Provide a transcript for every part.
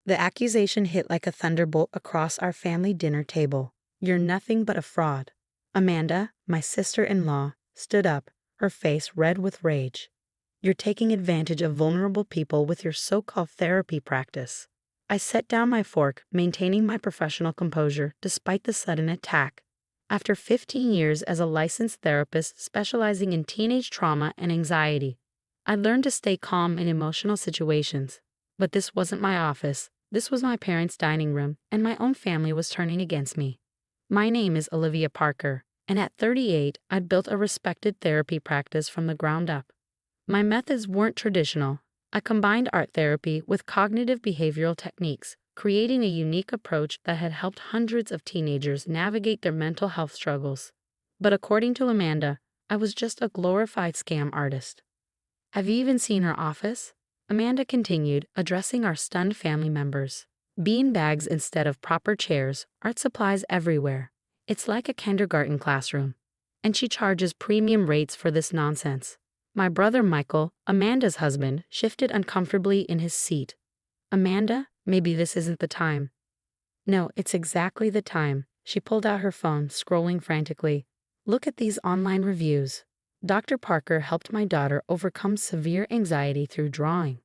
The accusation hit like a thunderbolt across our family dinner table. "You're nothing but a fraud." Amanda, my sister-in-law, stood up, her face red with rage. "You're taking advantage of vulnerable people with your so-called therapy practice." I set down my fork, maintaining my professional composure despite the sudden attack. After 15 years as a licensed therapist specializing in teenage trauma and anxiety, I learned to stay calm in emotional situations. But this wasn't my office. This was my parents' dining room, and my own family was turning against me. My name is Olivia Parker, and at 38, I'd built a respected therapy practice from the ground up. My methods weren't traditional. I combined art therapy with cognitive behavioral techniques, creating a unique approach that had helped hundreds of teenagers navigate their mental health struggles. But according to Amanda, I was just a glorified scam artist. "Have you even seen her office?" Amanda continued, addressing our stunned family members. "Bean bags instead of proper chairs, art supplies everywhere. It's like a kindergarten classroom. And she charges premium rates for this nonsense." My brother Michael, Amanda's husband, shifted uncomfortably in his seat. "Amanda, maybe this isn't the time." "No, it's exactly the time." She pulled out her phone, scrolling frantically. "Look at these online reviews. Dr. Parker helped my daughter overcome severe anxiety through drawing."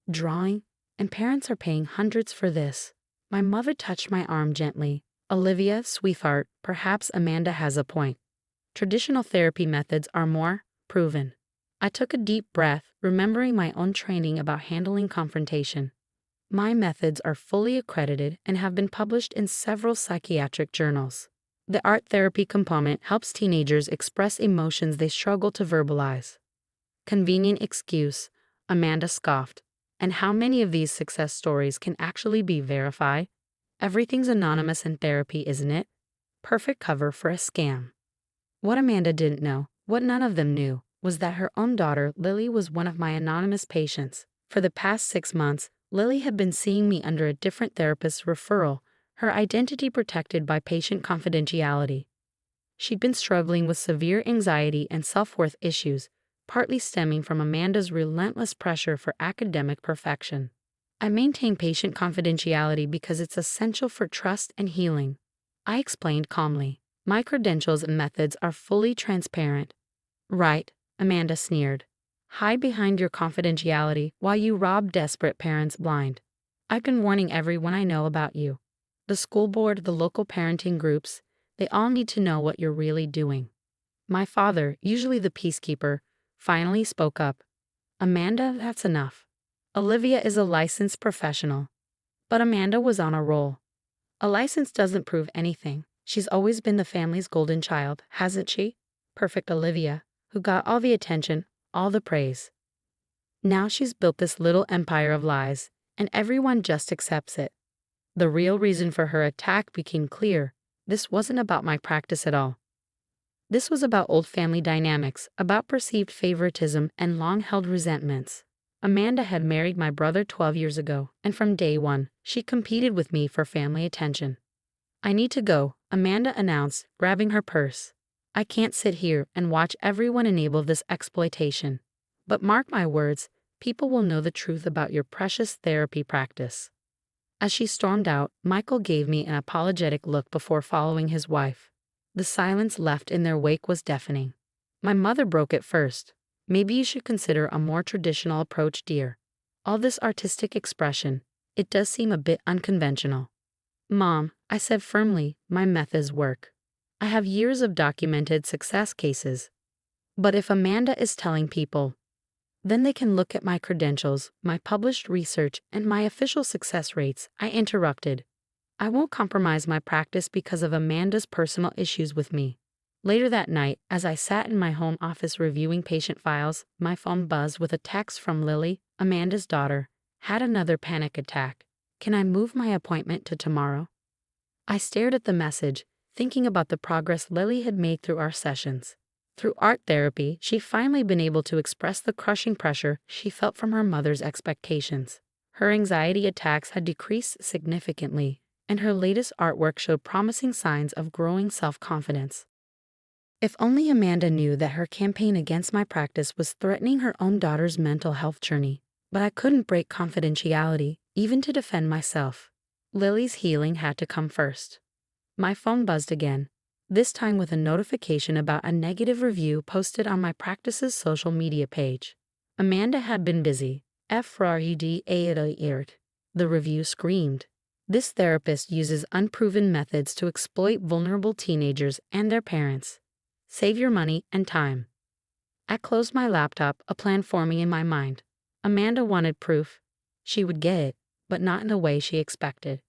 Drawing? And parents are paying hundreds for this. My mother touched my arm gently. "Olivia, sweetheart, perhaps Amanda has a point. Traditional therapy methods are more proven." I took a deep breath, remembering my own training about handling confrontation. My methods are fully accredited and have been published in several psychiatric journals. The art therapy component helps teenagers express emotions they struggle to verbalize. Convenient excuse, Amanda scoffed. And how many of these success stories can actually be verified? Everything's anonymous in therapy, isn't it? Perfect cover for a scam. What Amanda didn't know, what none of them knew, was that her own daughter, Lily, was one of my anonymous patients. For the past 6 months, Lily had been seeing me under a different therapist's referral, her identity protected by patient confidentiality. She'd been struggling with severe anxiety and self-worth issues, partly stemming from Amanda's relentless pressure for academic perfection. I maintain patient confidentiality because it's essential for trust and healing. I explained calmly. My credentials and methods are fully transparent. "Right," Amanda sneered. "Hide behind your confidentiality while you rob desperate parents blind. I've been warning everyone I know about you. The school board, the local parenting groups, they all need to know what you're really doing." My father, usually the peacekeeper, finally spoke up. "Amanda, that's enough. Olivia is a licensed professional." But Amanda was on a roll. "A license doesn't prove anything. She's always been the family's golden child, hasn't she? Perfect Olivia, who got all the attention, all the praise. Now she's built this little empire of lies, and everyone just accepts it." The real reason for her attack became clear. This wasn't about my practice at all. This was about old family dynamics, about perceived favoritism and long-held resentments. Amanda had married my brother 12 years ago, and from day one, she competed with me for family attention. "I need to go," Amanda announced, grabbing her purse. "I can't sit here and watch everyone enable this exploitation. But mark my words, people will know the truth about your precious therapy practice." As she stormed out, Michael gave me an apologetic look before following his wife. The silence left in their wake was deafening. My mother broke it first. "Maybe you should consider a more traditional approach, dear. All this artistic expression, it does seem a bit unconventional." "Mom," I said firmly, "my methods work. I have years of documented success cases. But if Amanda is telling people, then they can look at my credentials, my published research, and my official success rates." I interrupted. "I won't compromise my practice because of Amanda's personal issues with me." Later that night, as I sat in my home office reviewing patient files, my phone buzzed with a text from Lily, Amanda's daughter. "Had another panic attack. Can I move my appointment to tomorrow?" I stared at the message, thinking about the progress Lily had made through our sessions. Through art therapy, she'd finally been able to express the crushing pressure she felt from her mother's expectations. Her anxiety attacks had decreased significantly, and her latest artwork showed promising signs of growing self-confidence. If only Amanda knew that her campaign against my practice was threatening her own daughter's mental health journey. But I couldn't break confidentiality, even to defend myself. Lily's healing had to come first. My phone buzzed again, this time with a notification about a negative review posted on my practice's social media page. Amanda had been busy. The review screamed. This therapist uses unproven methods to exploit vulnerable teenagers and their parents. Save your money and time. I closed my laptop, a plan forming in my mind. Amanda wanted proof. She would get it, but not in the way she expected.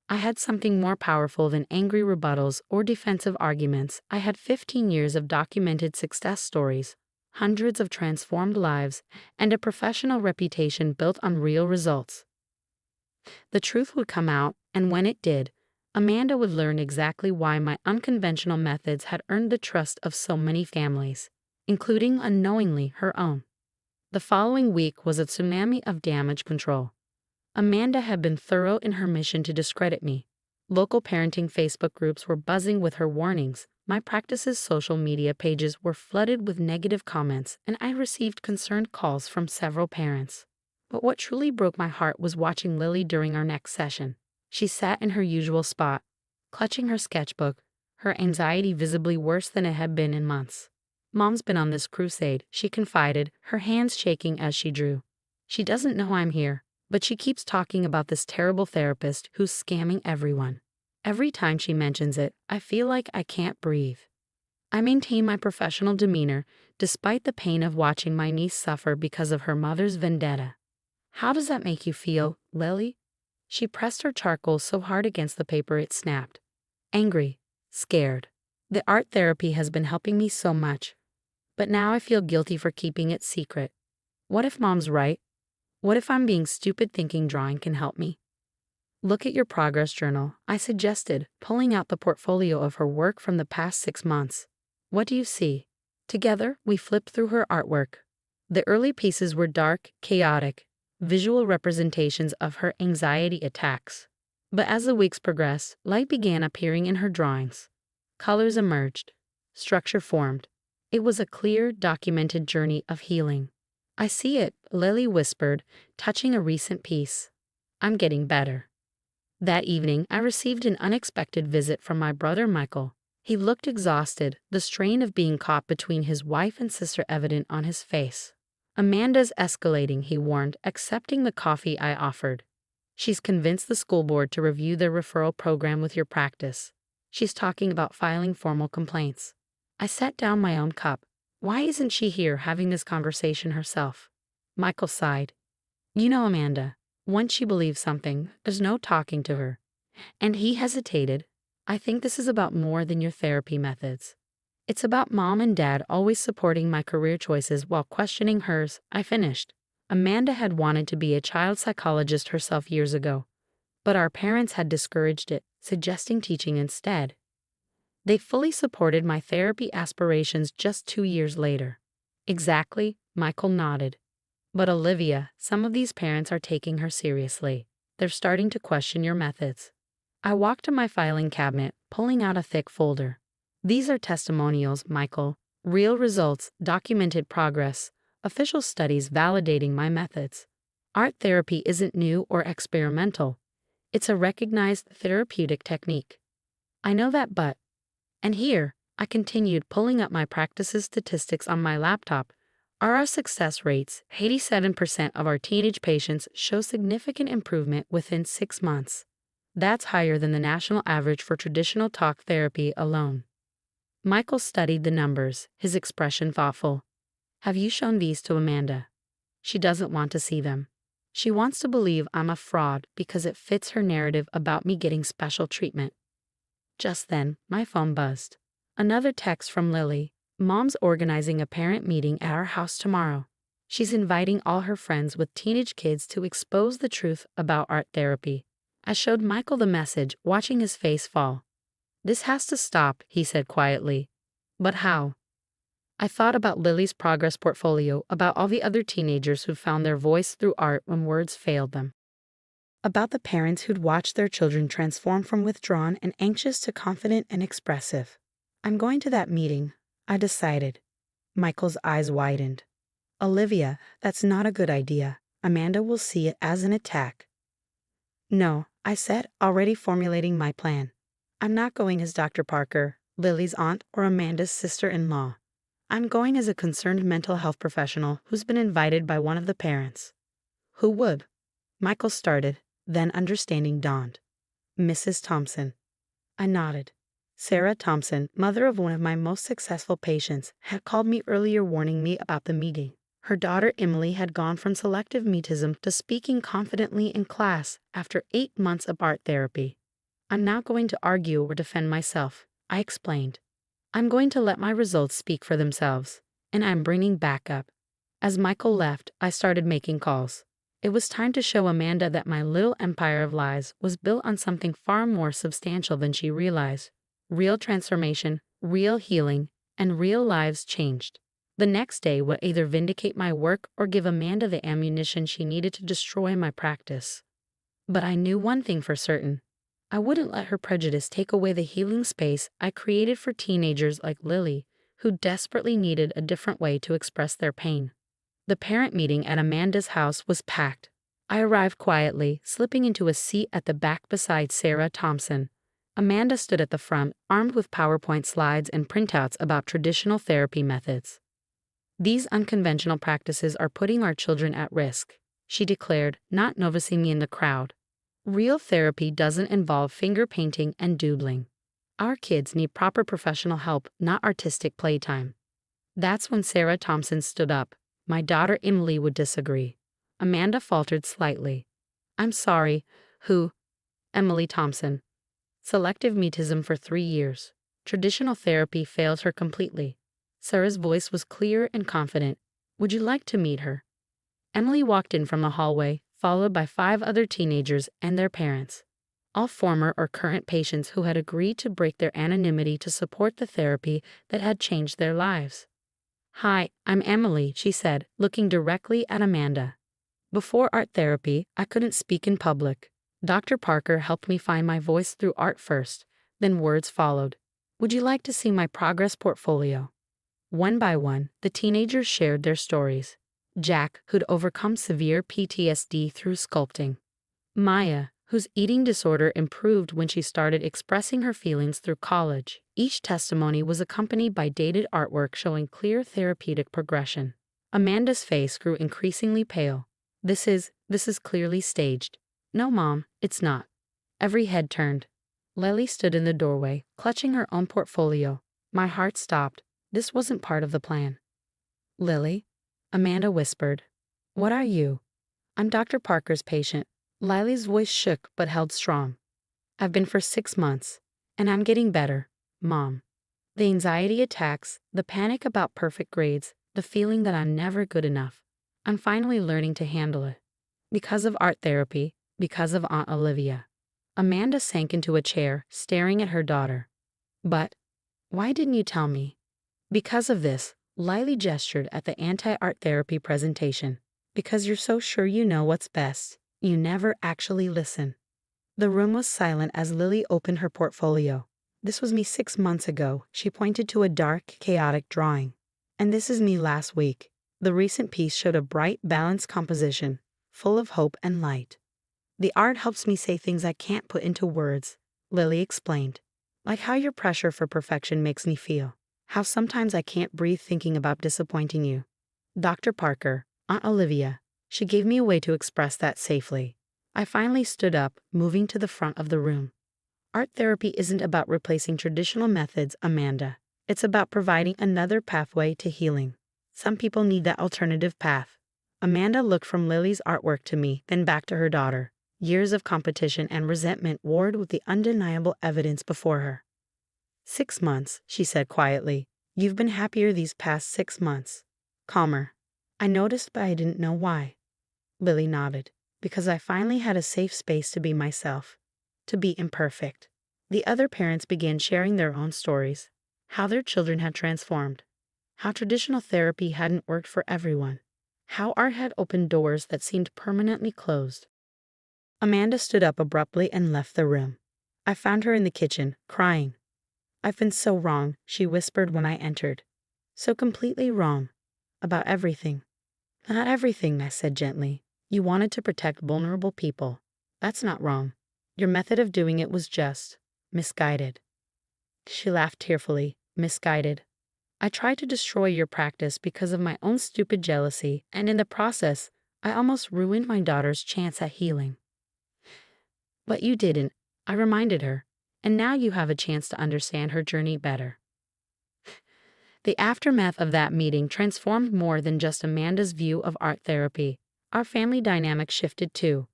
I had something more powerful than angry rebuttals or defensive arguments. I had 15 years of documented success stories, hundreds of transformed lives, and a professional reputation built on real results. The truth would come out, and when it did, Amanda would learn exactly why my unconventional methods had earned the trust of so many families, including unknowingly her own. The following week was a tsunami of damage control. Amanda had been thorough in her mission to discredit me. Local parenting Facebook groups were buzzing with her warnings. My practice's social media pages were flooded with negative comments, and I received concerned calls from several parents. But what truly broke my heart was watching Lily during our next session. She sat in her usual spot, clutching her sketchbook, her anxiety visibly worse than it had been in months. "Mom's been on this crusade," she confided, her hands shaking as she drew. "She doesn't know I'm here, but she keeps talking about this terrible therapist who's scamming everyone. Every time she mentions it, I feel like I can't breathe." I maintain my professional demeanor, despite the pain of watching my niece suffer because of her mother's vendetta. "How does that make you feel, Lily?" She pressed her charcoal so hard against the paper it snapped. "Angry, scared. The art therapy has been helping me so much, but now I feel guilty for keeping it secret. What if Mom's right? What if I'm being stupid thinking drawing can help me?" "Look at your progress journal," I suggested, pulling out the portfolio of her work from the past 6 months. "What do you see?" Together, we flipped through her artwork. The early pieces were dark, chaotic, visual representations of her anxiety attacks. But as the weeks progressed, light began appearing in her drawings. Colors emerged. Structure formed. It was a clear, documented journey of healing. "I see it," Lily whispered, touching a recent piece. "I'm getting better." That evening, I received an unexpected visit from my brother Michael. He looked exhausted, the strain of being caught between his wife and sister evident on his face. "Amanda's escalating," he warned, accepting the coffee I offered. "She's convinced the school board to review their referral program with your practice. She's talking about filing formal complaints." I set down my own cup. Why isn't she here having this conversation herself? Michael sighed. "You know, Amanda, once she believes something, there's no talking to her." And he hesitated. "I think this is about more than your therapy methods. It's about Mom and Dad always supporting my career choices while questioning hers," I finished. Amanda had wanted to be a child psychologist herself years ago, but our parents had discouraged it, suggesting teaching instead. They fully supported my therapy aspirations just 2 years later. "Exactly," Michael nodded. "But Olivia, some of these parents are taking her seriously. They're starting to question your methods." I walked to my filing cabinet, pulling out a thick folder. "These are testimonials, Michael. Real results, documented progress, official studies validating my methods. Art therapy isn't new or experimental. It's a recognized therapeutic technique." "I know that, but..." And here, I continued pulling up my practice's statistics on my laptop. Our success rates, 87% of our teenage patients show significant improvement within 6 months. That's higher than the national average for traditional talk therapy alone. Michael studied the numbers, his expression thoughtful. "Have you shown these to Amanda?" "She doesn't want to see them. She wants to believe I'm a fraud because it fits her narrative about me getting special treatment." Just then, my phone buzzed. Another text from Lily. "Mom's organizing a parent meeting at our house tomorrow. She's inviting all her friends with teenage kids to expose the truth about art therapy." I showed Michael the message, watching his face fall. "This has to stop," he said quietly. "But how?" I thought about Lily's progress portfolio, about all the other teenagers who found their voice through art when words failed them. About the parents who'd watched their children transform from withdrawn and anxious to confident and expressive. "I'm going to that meeting," I decided. Michael's eyes widened. "Olivia, that's not a good idea. Amanda will see it as an attack." No, I said, already formulating my plan. I'm not going as Dr. Parker, Lily's aunt, or Amanda's sister-in-law. I'm going as a concerned mental health professional who's been invited by one of the parents. Who would? Michael started, then understanding dawned. Mrs. Thompson. I nodded. Sarah Thompson, mother of one of my most successful patients, had called me earlier warning me about the meeting. Her daughter Emily had gone from selective mutism to speaking confidently in class after 8 months of art therapy. I'm not going to argue or defend myself, I explained. I'm going to let my results speak for themselves, and I'm bringing backup. As Michael left, I started making calls. It was time to show Amanda that my little empire of lies was built on something far more substantial than she realized. Real transformation, real healing, and real lives changed. The next day would either vindicate my work or give Amanda the ammunition she needed to destroy my practice. But I knew one thing for certain. I wouldn't let her prejudice take away the healing space I created for teenagers like Lily, who desperately needed a different way to express their pain. The parent meeting at Amanda's house was packed. I arrived quietly, slipping into a seat at the back beside Sarah Thompson. Amanda stood at the front, armed with PowerPoint slides and printouts about traditional therapy methods. These unconventional practices are putting our children at risk, she declared, not noticing me in the crowd. Real therapy doesn't involve finger painting and doodling. Our kids need proper professional help, not artistic playtime. That's when Sarah Thompson stood up. My daughter Emily would disagree. Amanda faltered slightly. I'm sorry, who? Emily Thompson. Selective mutism for 3 years. Traditional therapy fails her completely. Sarah's voice was clear and confident. Would you like to meet her? Emily walked in from the hallway, followed by 5 other teenagers and their parents, all former or current patients who had agreed to break their anonymity to support the therapy that had changed their lives. Hi, I'm Emily, she said, looking directly at Amanda. Before art therapy, I couldn't speak in public. Dr. Parker helped me find my voice through art first, then words followed. Would you like to see my progress portfolio? One by one, the teenagers shared their stories. Jack, who'd overcome severe PTSD through sculpting. Maya, whose eating disorder improved when she started expressing her feelings through college. Each testimony was accompanied by dated artwork showing clear therapeutic progression. Amanda's face grew increasingly pale. This is clearly staged. No, Mom, it's not. Every head turned. Lily stood in the doorway, clutching her own portfolio. My heart stopped. This wasn't part of the plan. Lily? Amanda whispered. What are you? I'm Dr. Parker's patient. Lily's voice shook but held strong. I've been for 6 months, and I'm getting better, Mom. The anxiety attacks, the panic about perfect grades, the feeling that I'm never good enough. I'm finally learning to handle it. Because of art therapy, because of Aunt Olivia. Amanda sank into a chair, staring at her daughter. But why didn't you tell me? Because of this, Lily gestured at the anti-art therapy presentation. Because you're so sure you know what's best, you never actually listen. The room was silent as Lily opened her portfolio. This was me 6 months ago, she pointed to a dark, chaotic drawing. And this is me last week. The recent piece showed a bright, balanced composition, full of hope and light. The art helps me say things I can't put into words, Lily explained. Like how your pressure for perfection makes me feel. How sometimes I can't breathe thinking about disappointing you. Dr. Parker, Aunt Olivia, she gave me a way to express that safely. I finally stood up, moving to the front of the room. Art therapy isn't about replacing traditional methods, Amanda. It's about providing another pathway to healing. Some people need that alternative path. Amanda looked from Lily's artwork to me, then back to her daughter. Years of competition and resentment warred with the undeniable evidence before her. 6 months, she said quietly. You've been happier these past 6 months. Calmer. I noticed, but I didn't know why. Lily nodded. Because I finally had a safe space to be myself. To be imperfect. The other parents began sharing their own stories. How their children had transformed. How traditional therapy hadn't worked for everyone. How art had opened doors that seemed permanently closed. Amanda stood up abruptly and left the room. I found her in the kitchen, crying. I've been so wrong, she whispered when I entered. So completely wrong. About everything. Not everything, I said gently. You wanted to protect vulnerable people. That's not wrong. Your method of doing it was just misguided. She laughed tearfully. Misguided. I tried to destroy your practice because of my own stupid jealousy, and in the process, I almost ruined my daughter's chance at healing. But you didn't, I reminded her, and now you have a chance to understand her journey better. The aftermath of that meeting transformed more than just Amanda's view of art therapy. Our family dynamic shifted too.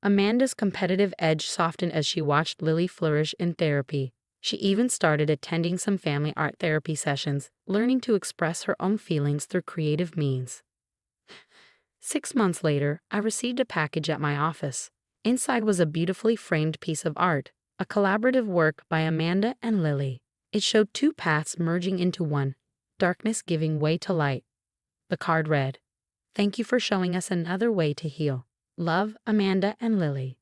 Amanda's competitive edge softened as she watched Lily flourish in therapy. She even started attending some family art therapy sessions, learning to express her own feelings through creative means. 6 months later, I received a package at my office. Inside was a beautifully framed piece of art, a collaborative work by Amanda and Lily. It showed two paths merging into one, darkness giving way to light. The card read, "Thank you for showing us another way to heal. Love, Amanda and Lily."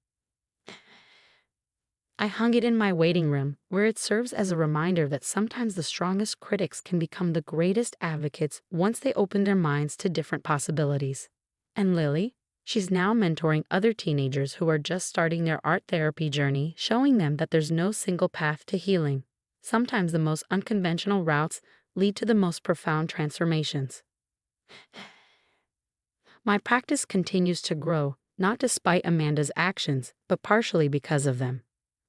I hung it in my waiting room, where it serves as a reminder that sometimes the strongest critics can become the greatest advocates once they open their minds to different possibilities. And Lily? She's now mentoring other teenagers who are just starting their art therapy journey, showing them that there's no single path to healing. Sometimes the most unconventional routes lead to the most profound transformations. My practice continues to grow, not despite Amanda's actions, but partially because of them.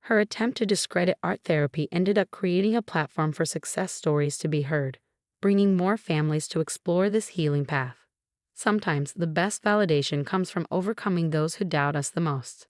Her attempt to discredit art therapy ended up creating a platform for success stories to be heard, bringing more families to explore this healing path. Sometimes the best validation comes from overcoming those who doubt us the most.